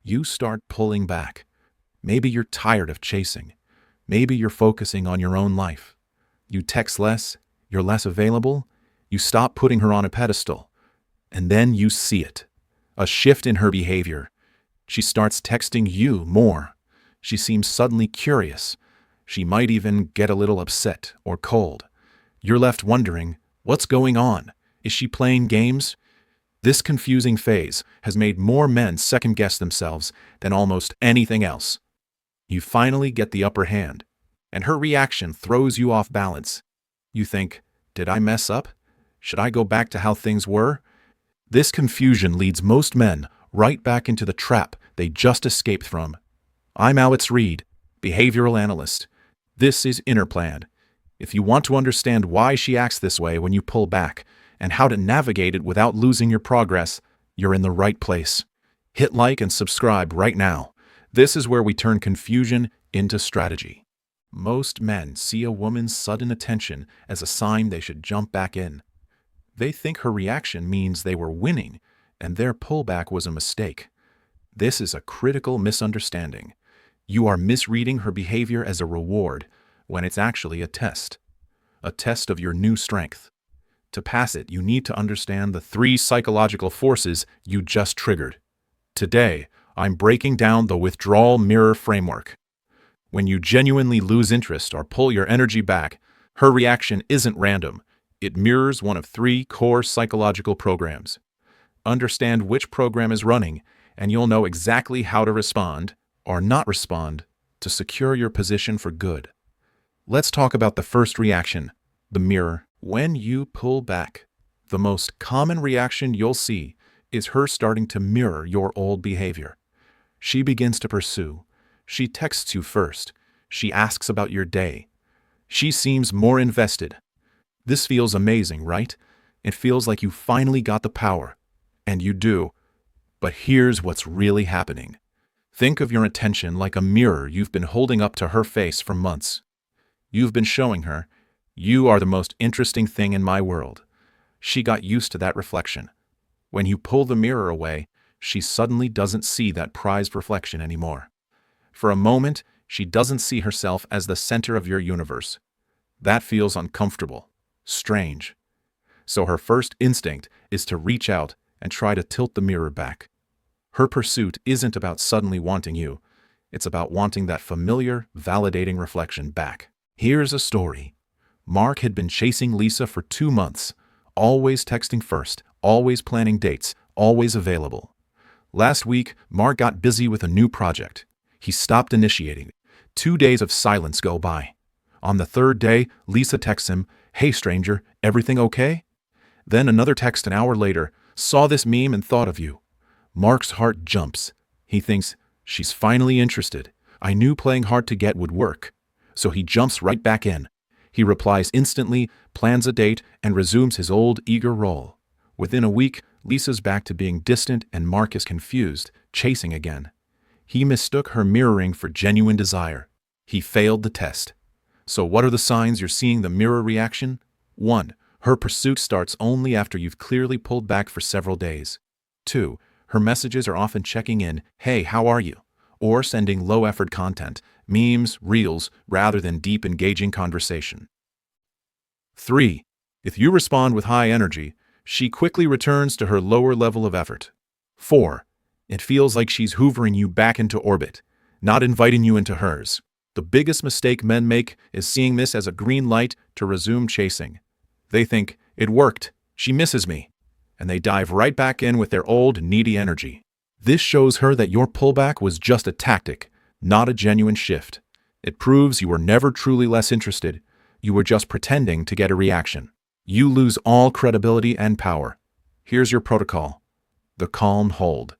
You start pulling back. Maybe you're tired of chasing. Maybe you're focusing on your own life. You text less, you're less available, you stop putting her on a pedestal. And then you see it. A shift in her behavior. She starts texting you more. She seems suddenly curious. She might even get a little upset or cold. You're left wondering, what's going on? Is she playing games? This confusing phase has made more men second-guess themselves than almost anything else. You finally get the upper hand, and her reaction throws you off balance. You think, did I mess up? Should I go back to how things were? This confusion leads most men right back into the trap they just escaped from. I'm Alex Reed, behavioral analyst. This is Inner Plan. If you want to understand why she acts this way when you pull back, and how to navigate it without losing your progress, you're in the right place. Hit like and subscribe right now. This is where we turn confusion into strategy. Most men see a woman's sudden attention as a sign they should jump back in. They think her reaction means they were winning, and their pullback was a mistake. This is a critical misunderstanding. You are misreading her behavior as a reward, when it's actually a test of your new strength. To pass it, you need to understand the 3 psychological forces you just triggered. Today, I'm breaking down the withdrawal mirror framework. When you genuinely lose interest or pull your energy back, her reaction isn't random. It mirrors one of 3 core psychological programs. Understand which program is running, and you'll know exactly how to respond, or not respond, to secure your position for good. Let's talk about the first reaction, the mirror. When you pull back, the most common reaction you'll see is her starting to mirror your old behavior. She begins to pursue. She texts you first. She asks about your day. She seems more invested. This feels amazing, right? It feels like you finally got the power. And you do. But here's what's really happening. Think of your attention like a mirror you've been holding up to her face for months. You've been showing her, you are the most interesting thing in my world. She got used to that reflection. When you pull the mirror away, she suddenly doesn't see that prized reflection anymore. For a moment, she doesn't see herself as the center of your universe. That feels uncomfortable, strange. So her first instinct is to reach out and try to tilt the mirror back. Her pursuit isn't about suddenly wanting you. It's about wanting that familiar, validating reflection back. Here's a story. Mark had been chasing Lisa for 2 months, always texting first, always planning dates, always available. Last week, Mark got busy with a new project. He stopped initiating. 2 days of silence go by. On the 3rd day, Lisa texts him, "Hey stranger, everything okay?" Then another text an hour later, "Saw this meme and thought of you." Mark's heart jumps. He thinks, she's finally interested. I knew playing hard to get would work. So he jumps right back in. He replies instantly, plans a date, and resumes his old eager role. Within a week, Lisa's back to being distant and Mark is confused, chasing again. He mistook her mirroring for genuine desire. He failed the test. So what are the signs you're seeing the mirror reaction? 1. Her pursuit starts only after you've clearly pulled back for several days. 2. Her messages are often checking in, "Hey, how are you?" or sending low-effort content, memes, reels, rather than deep, engaging conversation. 3. If you respond with high energy, she quickly returns to her lower level of effort. 4. It feels like she's hoovering you back into orbit, not inviting you into hers. The biggest mistake men make is seeing this as a green light to resume chasing. They think, it worked, she misses me, and they dive right back in with their old, needy energy. This shows her that your pullback was just a tactic, not a genuine shift. It proves you were never truly less interested. You were just pretending to get a reaction. You lose all credibility and power. Here's your protocol. The calm hold.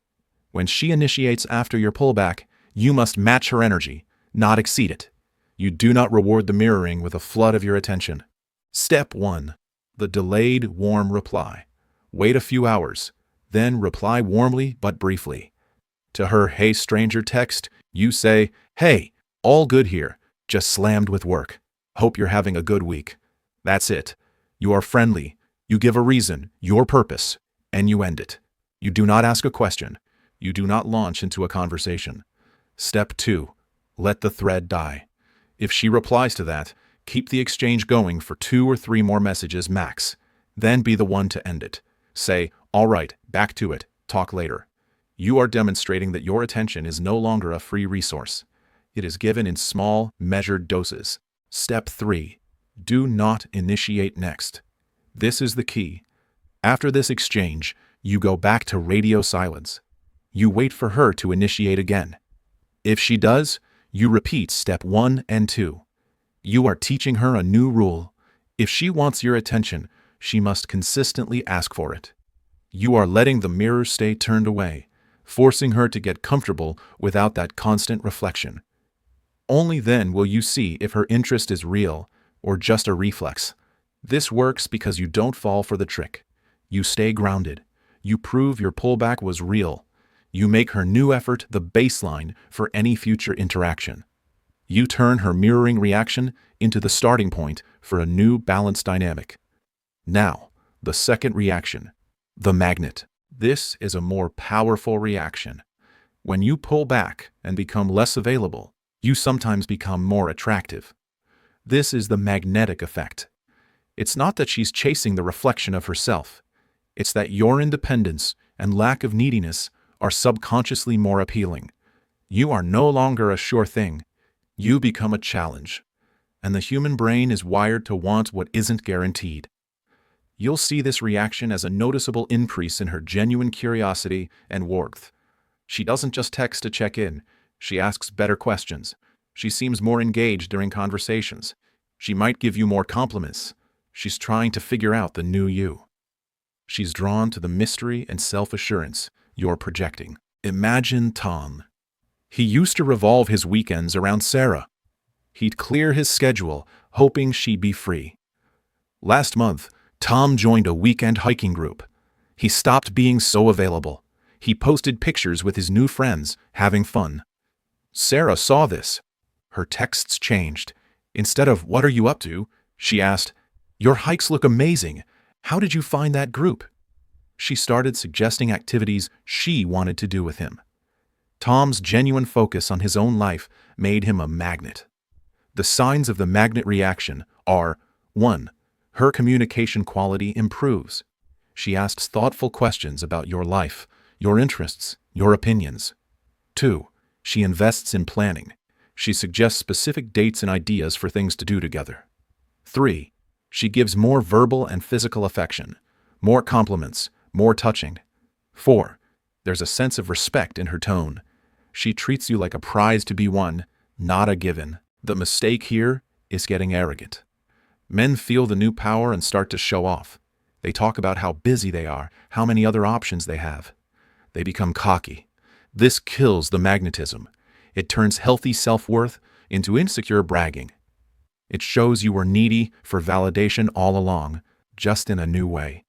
When she initiates after your pullback, you must match her energy, not exceed it. You do not reward the mirroring with a flood of your attention. Step 1. The delayed warm reply. Wait a few hours, then reply warmly but briefly. To her "Hey stranger" text, you say, "Hey, all good here, just slammed with work. Hope you're having a good week." That's it. You are friendly. You give a reason, your purpose, and you end it. You do not ask a question. You do not launch into a conversation. Step 2. Let the thread die. If she replies to that, keep the exchange going for 2 or 3 more messages max. Then be the one to end it. Say, "All right, back to it. Talk later." You are demonstrating that your attention is no longer a free resource. It is given in small, measured doses. Step 3. Do not initiate next. This is the key. After this exchange, you go back to radio silence. You wait for her to initiate again. If she does, you repeat step 1 and 2. You are teaching her a new rule. If she wants your attention, she must consistently ask for it. You are letting the mirror stay turned away, forcing her to get comfortable without that constant reflection. Only then will you see if her interest is real or just a reflex. This works because you don't fall for the trick. You stay grounded. You prove your pullback was real. You make her new effort the baseline for any future interaction. You turn her mirroring reaction into the starting point for a new balanced dynamic. Now, the second reaction, the magnet. This is a more powerful reaction. When you pull back and become less available, you sometimes become more attractive. This is the magnetic effect. It's not that she's chasing the reflection of herself. It's that your independence and lack of neediness are subconsciously more appealing. You are no longer a sure thing. You become a challenge. And the human brain is wired to want what isn't guaranteed. You'll see this reaction as a noticeable increase in her genuine curiosity and warmth. She doesn't just text to check in. She asks better questions. She seems more engaged during conversations. She might give you more compliments. She's trying to figure out the new you. She's drawn to the mystery and self-assurance you're projecting. Imagine Tom. He used to revolve his weekends around Sarah. He'd clear his schedule, hoping she'd be free. Last month, Tom joined a weekend hiking group. He stopped being so available. He posted pictures with his new friends, having fun. Sarah saw this. Her texts changed. Instead of, "What are you up to?" she asked, "Your hikes look amazing. How did you find that group?" She started suggesting activities she wanted to do with him. Tom's genuine focus on his own life made him a magnet. The signs of the magnet reaction are: 1. Her communication quality improves. She asks thoughtful questions about your life, your interests, your opinions. 2. She invests in planning. She suggests specific dates and ideas for things to do together. 3. She gives more verbal and physical affection, more compliments, more touching. 4. There's a sense of respect in her tone. She treats you like a prize to be won, not a given. The mistake here is getting arrogant. Men feel the new power and start to show off. They talk about how busy they are, how many other options they have. They become cocky. This kills the magnetism. It turns healthy self-worth into insecure bragging. It shows you were needy for validation all along, just in a new way.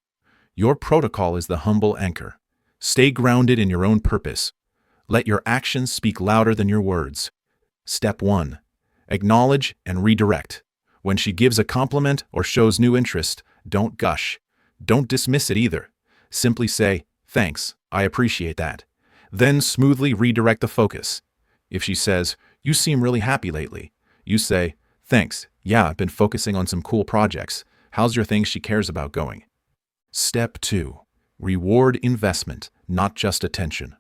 Your protocol is the humble anchor. Stay grounded in your own purpose. Let your actions speak louder than your words. Step 1. Acknowledge and redirect. When she gives a compliment or shows new interest, don't gush. Don't dismiss it either. Simply say, "Thanks, I appreciate that." Then smoothly redirect the focus. If she says, "You seem really happy lately," you say, "Thanks, yeah, I've been focusing on some cool projects. How's your thing she cares about going?" Step 2. Reward investment, not just attention.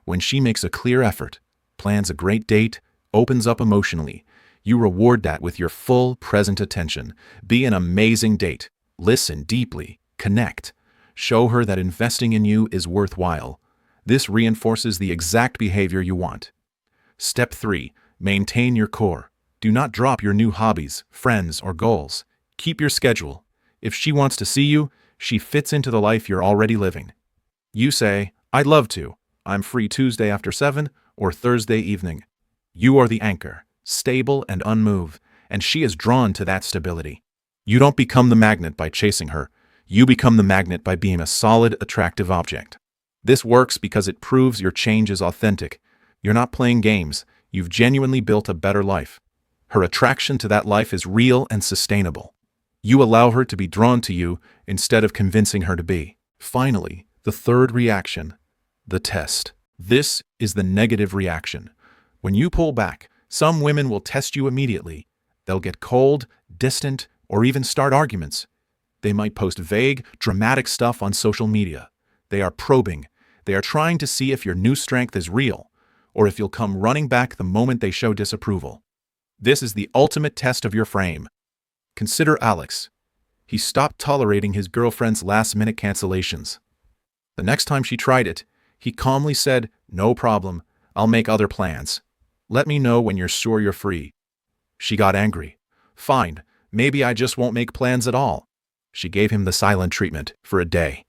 When she makes a clear effort, plans a great date, opens up emotionally, you reward that with your full present attention. Be an amazing date. Listen deeply. Connect. Show her that investing in you is worthwhile. This reinforces the exact behavior you want. Step 3. Maintain your core. Do not drop your new hobbies, friends, or goals. Keep your schedule. If she wants to see you, she fits into the life you're already living. You say, "I'd love to. I'm free Tuesday after 7 or Thursday evening." You are the anchor, stable and unmoved, and she is drawn to that stability. You don't become the magnet by chasing her. You become the magnet by being a solid, attractive object. This works because it proves your change is authentic. You're not playing games. You've genuinely built a better life. Her attraction to that life is real and sustainable. You allow her to be drawn to you instead of convincing her to be. Finally, the third reaction, the test. This is the negative reaction. When you pull back, some women will test you immediately. They'll get cold, distant, or even start arguments. They might post vague, dramatic stuff on social media. They are probing. They are trying to see if your new strength is real, or if you'll come running back the moment they show disapproval. This is the ultimate test of your frame. Consider Alex. He stopped tolerating his girlfriend's last-minute cancellations. The next time she tried it, he calmly said, "No problem, I'll make other plans. Let me know when you're sure you're free." She got angry. "Fine, maybe I just won't make plans at all." She gave him the silent treatment for a day.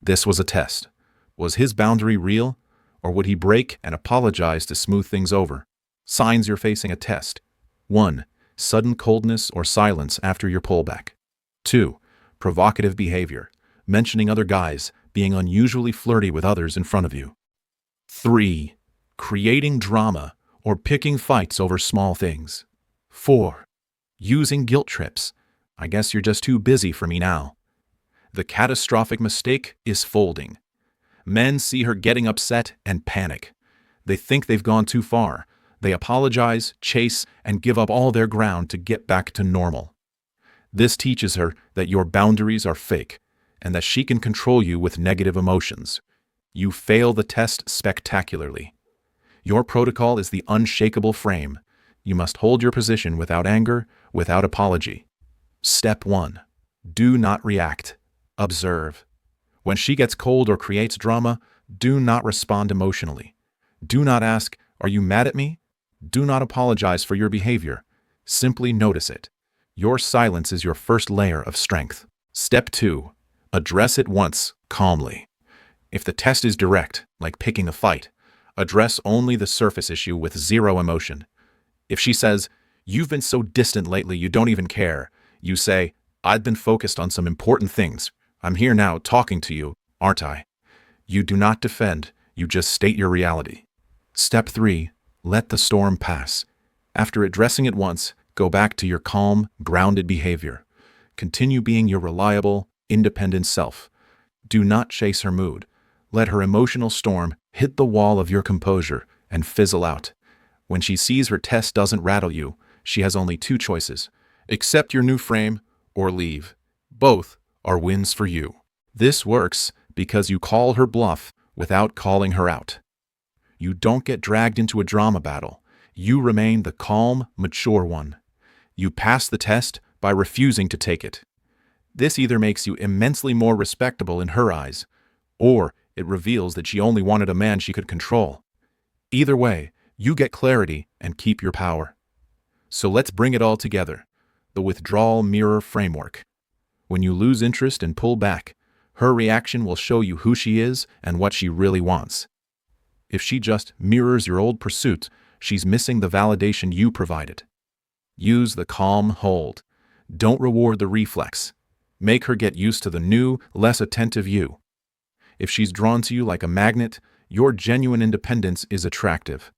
This was a test. Was his boundary real, or would he break and apologize to smooth things over? Signs you're facing a test. 1. Sudden coldness or silence after your pullback. 2. Provocative behavior, mentioning other guys, being unusually flirty with others in front of you. 3. Creating drama or picking fights over small things. 4. Using guilt trips. "I guess you're just too busy for me now." The catastrophic mistake is folding. Men see her getting upset and panic. They think they've gone too far. They apologize, chase, and give up all their ground to get back to normal. This teaches her that your boundaries are fake and that she can control you with negative emotions. You fail the test spectacularly. Your protocol is the unshakable frame. You must hold your position without anger, without apology. Step 1. Do not react. Observe. When she gets cold or creates drama, do not respond emotionally. Do not ask, "Are you mad at me?" Do not apologize for your behavior. Simply notice it. Your silence is your first layer of strength. Step 2. Address it once, calmly. If the test is direct, like picking a fight, address only the surface issue with zero emotion. If she says, "You've been so distant lately you don't even care," you say, "I've been focused on some important things. I'm here now talking to you, aren't I?" You do not defend, you just state your reality. Step 3. Let the storm pass. After addressing it once, go back to your calm, grounded behavior. Continue being your reliable, independent self. Do not chase her mood. Let her emotional storm hit the wall of your composure and fizzle out. When she sees her test doesn't rattle you, she has only 2 choices: accept your new frame or leave. Both are wins for you. This works because you call her bluff without calling her out. You don't get dragged into a drama battle. You remain the calm, mature one. You pass the test by refusing to take it. This either makes you immensely more respectable in her eyes, or it reveals that she only wanted a man she could control. Either way, you get clarity and keep your power. So let's bring it all together. The withdrawal mirror framework. When you lose interest and pull back, her reaction will show you who she is and what she really wants. If she just mirrors your old pursuit, she's missing the validation you provided. Use the calm hold. Don't reward the reflex. Make her get used to the new, less attentive you. If she's drawn to you like a magnet, your genuine independence is attractive.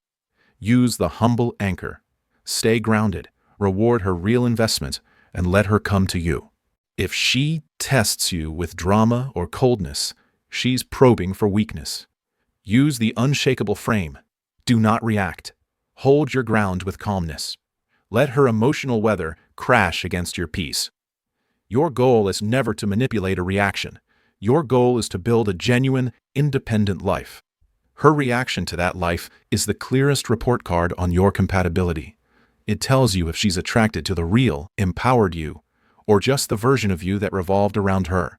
Use the humble anchor. Stay grounded, reward her real investment, and let her come to you. If she tests you with drama or coldness, she's probing for weakness. Use the unshakable frame. Do not react. Hold your ground with calmness. Let her emotional weather crash against your peace. Your goal is never to manipulate a reaction. Your goal is to build a genuine, independent life. Her reaction to that life is the clearest report card on your compatibility. It tells you if she's attracted to the real, empowered you, or just the version of you that revolved around her.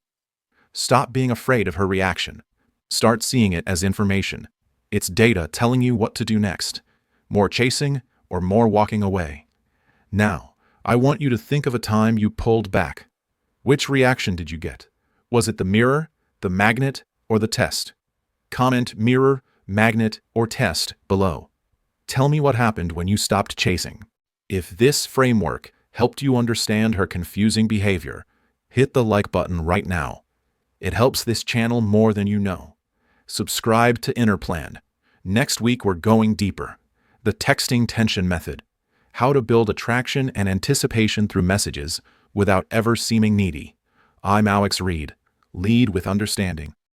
Stop being afraid of her reaction. Start seeing it as information. It's data telling you what to do next. More chasing or more walking away. Now, I want you to think of a time you pulled back. Which reaction did you get? Was it the mirror, the magnet, or the test? Comment mirror, magnet, or test below. Tell me what happened when you stopped chasing. If this framework helped you understand her confusing behavior, hit the like button right now. It helps this channel more than you know. Subscribe to Inner Plan. Next week we're going deeper. The texting tension method. How to build attraction and anticipation through messages without ever seeming needy. I'm Alex Reed. Lead with understanding.